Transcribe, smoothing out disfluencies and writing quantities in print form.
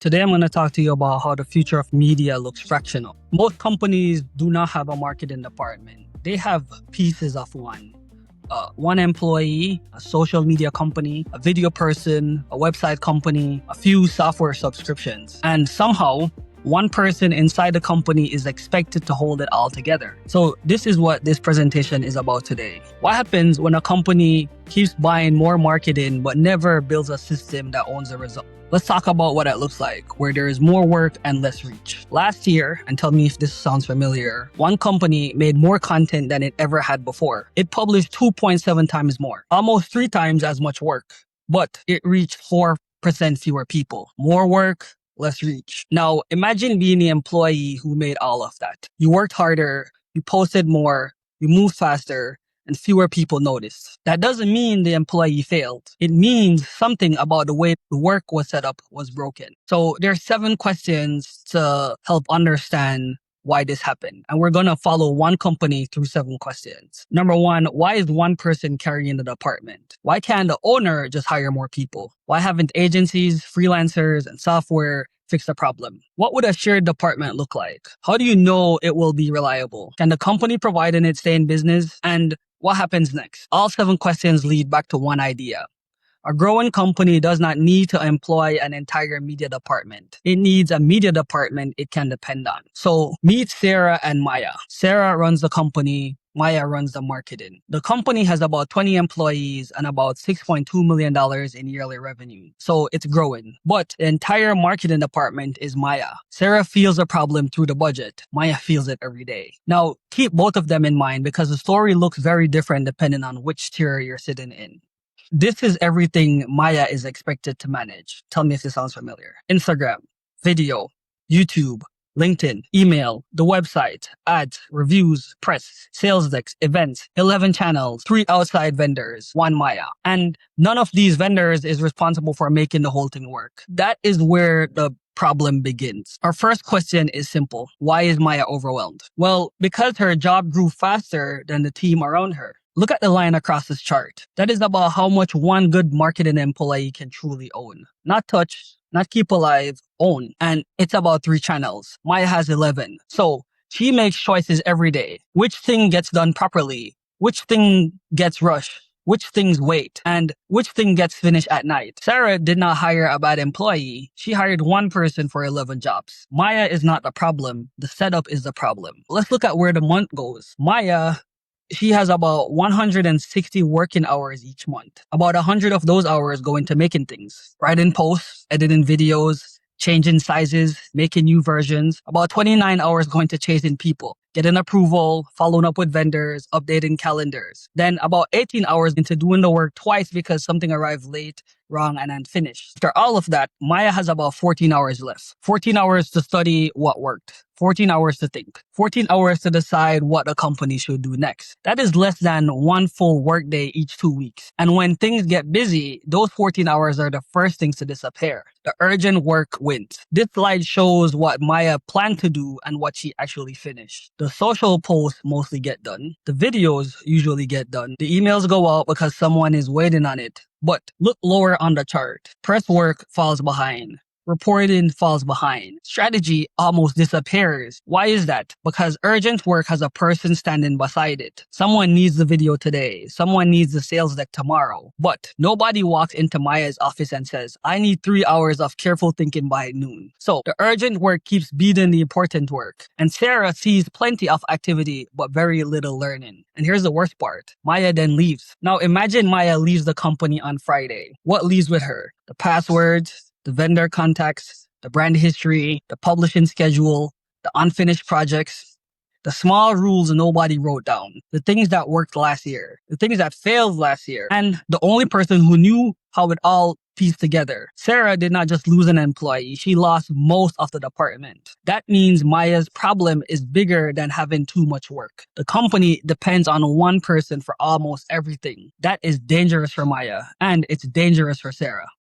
Today I'm going to talk to you about how the future of media looks fractional. Most companies do not have a marketing department. They have pieces of one. One employee, a social media company, a video person, a website company, a few software subscriptions. And somehow, one person inside the company is expected to hold it all together. So this is what this presentation is about today. What happens when a company keeps buying more marketing but never builds a system that owns the result? Let's talk about what it looks like, where there is more work and less reach. Last year, and tell me if this sounds familiar, one company made more content than it ever had before. It published 2.7 times more, almost 3 times as much work, but it reached 4% fewer people. More work, less reach. Now, imagine being the employee who made all of that. You worked harder, you posted more, you moved faster, and fewer people noticed. That doesn't mean the employee failed. It means something about the way the work was set up was broken. So there are 7 questions to help understand why this happened. And we're going to follow one company through 7 questions. Number 1, why is one person carrying the department? Why can't the owner just hire more people? Why haven't agencies, freelancers, and software fix the problem? What would a shared department look like? How do you know it will be reliable? Can the company provide and it stay in business? And what happens next? All 7 questions lead back to one idea. A growing company does not need to employ an entire media department. It needs a media department it can depend on. So meet Sarah and Maya. Sarah runs the company. Maya runs the marketing. The company has about 20 employees and about $6.2 million in yearly revenue. So it's growing. But the entire marketing department is Maya. Sarah feels a problem through the budget. Maya feels it every day. Now, keep both of them in mind because the story looks very different depending on which tier you're sitting in. This is everything Maya is expected to manage. Tell me if this sounds familiar. Instagram, video, YouTube, LinkedIn, email, the website, ads, reviews, press, sales decks, events, 11 channels, 3 outside vendors, 1 Maya. And none of these vendors is responsible for making the whole thing work. That is where the problem begins. Our first question is simple. Why is Maya overwhelmed? Well, because her job grew faster than the team around her. Look at the line across this chart. That is about how much one good marketing employee can truly own. Not touch, not keep alive, own. And it's about 3 channels. Maya has 11. So she makes choices every day. Which thing gets done properly? Which thing gets rushed? Which things wait? And which thing gets finished at night? Sarah did not hire a bad employee. She hired one person for 11 jobs. Maya is not the problem. The setup is the problem. Let's look at where the month goes. Maya, she has about 160 working hours each month. About 100 of those hours go into making things. Writing posts, editing videos, changing sizes, making new versions. About 29 hours going to chasing people, getting approval, following up with vendors, updating calendars. Then about 18 hours into doing the work twice because something arrived late, wrong, and unfinished. After all of that, Maya has about 14 hours left. 14 hours to study what worked. 14 hours to think. 14 hours to decide what a company should do next. That is less than 1 full workday each 2 weeks. And when things get busy, those 14 hours are the first things to disappear. The urgent work wins. This slide shows what Maya planned to do and what she actually finished. The social posts mostly get done. The videos usually get done. The emails go out because someone is waiting on it. But look lower on the chart. Press work falls behind. Reporting falls behind. Strategy almost disappears. Why is that? Because urgent work has a person standing beside it. Someone needs the video today. Someone needs the sales deck tomorrow. But nobody walks into Maya's office and says, I need 3 hours of careful thinking by noon. So the urgent work keeps beating the important work. And Sarah sees plenty of activity, but very little learning. And here's the worst part. Maya then leaves. Now imagine Maya leaves the company on Friday. What leaves with her? The passwords, the vendor contacts, the brand history, the publishing schedule, the unfinished projects, the small rules nobody wrote down, the things that worked last year, the things that failed last year, and the only person who knew how it all pieced together. Sarah did not just lose an employee, she lost most of the department. That means Maya's problem is bigger than having too much work. The company depends on one person for almost everything. That is dangerous for Maya, and it's dangerous for Sarah.